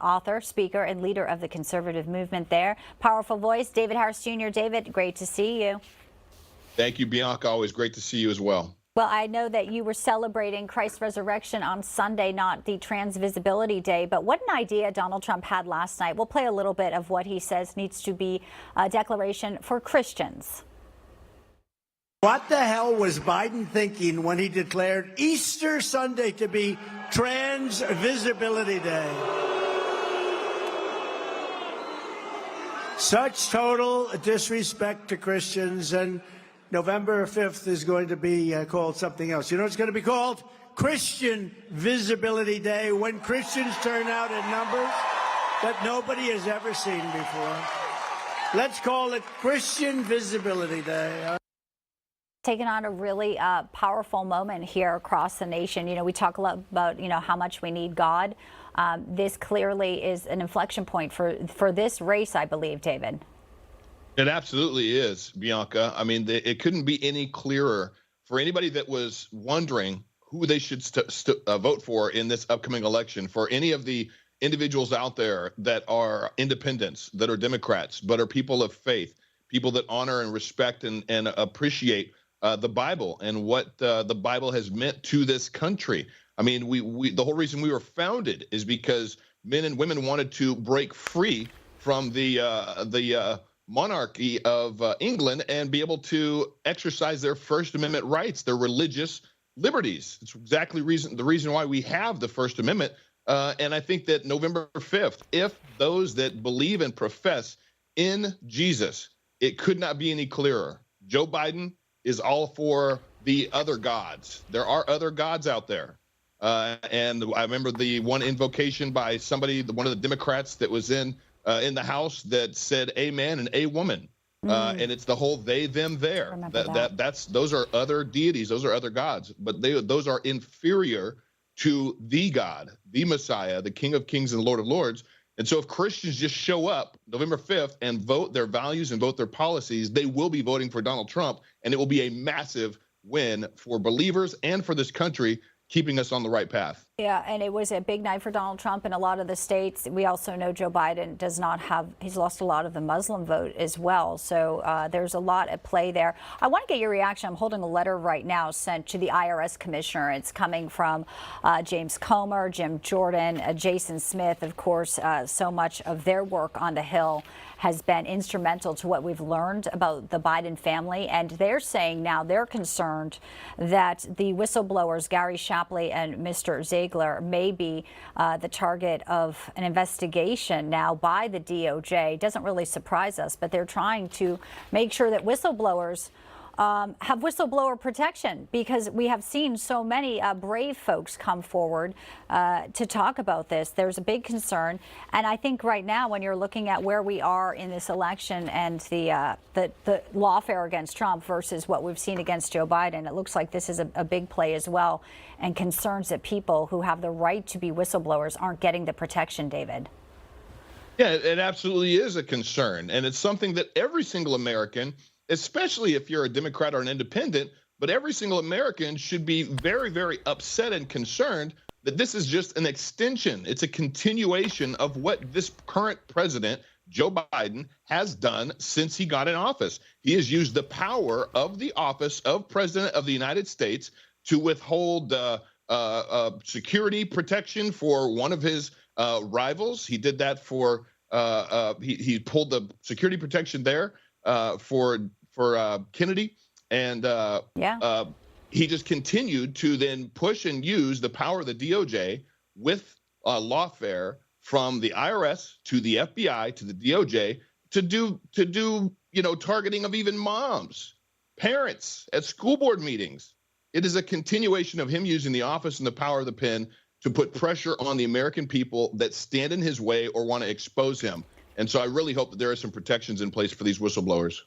Author, speaker, and leader of the conservative movement there. Powerful voice, David Harris Jr. David, great to see you. Thank you, Bianca. Always great to see you as well. Well, I know that you were celebrating Christ's resurrection on Sunday, not the Trans Visibility Day, but what an idea Donald Trump had last night. We'll play a little bit of what he says needs to be a declaration for Christians. What the hell was Biden thinking when he declared Easter Sunday to be Trans Visibility Day? Such total disrespect to Christians, and November 5th is going to be called something else. You know, it's going to be called Christian Visibility Day, when Christians turn out in numbers that nobody has ever seen before. Let's call it Christian Visibility Day. Taken on a really powerful moment here across the nation. You know, we talk a lot about, how much we need God. This clearly is an inflection point for this race, I believe, David. It absolutely is, Bianca. I mean, it couldn't be any clearer for anybody that was wondering who they should vote for in this upcoming election. For any of the individuals out there that are independents, that are Democrats, but are people of faith, people that honor and respect and appreciate the Bible and what the Bible has meant to this country. I mean, the whole reason we were founded is because men and women wanted to break free from the monarchy of England and be able to exercise their First Amendment rights, their religious liberties. It's exactly the reason why we have the First Amendment. And I think that November 5th, if those that believe and profess in Jesus, it could not be any clearer. Joe Biden is all for the other gods. There are other gods out there. And I remember the one invocation by somebody, one of the Democrats that was in the House, that said amen and a woman. And it's the whole they, them, there. Those are other deities. Those are other gods. But those are inferior to the God, the Messiah, the King of Kings and Lord of Lords. And so if Christians just show up November 5th and vote their values and vote their policies, they will be voting for Donald Trump, and it will be a massive win for believers and for this country, keeping us on the right path. Yeah, and it was a big night for Donald Trump in a lot of the states. We also know Joe Biden does not have, he's lost a lot of the Muslim vote as well. So there's a lot at play there. I want to get your reaction. I'm holding a letter right now sent to the IRS commissioner. It's coming from James Comer, Jim Jordan, Jason Smith. Of course, so much of their work on the Hill has been instrumental to what we've learned about the Biden family. And they're saying now they're concerned that the whistleblowers, Gary Shapley and Mr. Ziegler, may be the target of an investigation now by the DOJ. Doesn't really surprise us, but they're trying to make sure that whistleblowers have whistleblower protection, because we have seen so many brave folks come forward to talk about this. There's a big concern, and I think right now, when you're looking at where we are in this election and the lawfare against Trump versus what we've seen against Joe Biden, it looks like this is a big play as well, and concerns that people who have the right to be whistleblowers aren't getting the protection, David. Yeah, it absolutely is a concern, and it's something that every single American, especially if you're a Democrat or an independent, but every single American should be very, very upset and concerned that this is just an extension. It's a continuation of what this current president, Joe Biden, has done since he got in office. He has used the power of the office of President of the United States to withhold security protection for one of his rivals. He did that for, he pulled the security protection there for Kennedy, and he just continued to then push and use the power of the DOJ with lawfare from the IRS to the FBI to the DOJ to do targeting of even moms, parents at school board meetings. It is a continuation of him using the office and the power of the pen to put pressure on the American people that stand in his way or want to expose him. And so I really hope that there are some protections in place for these whistleblowers.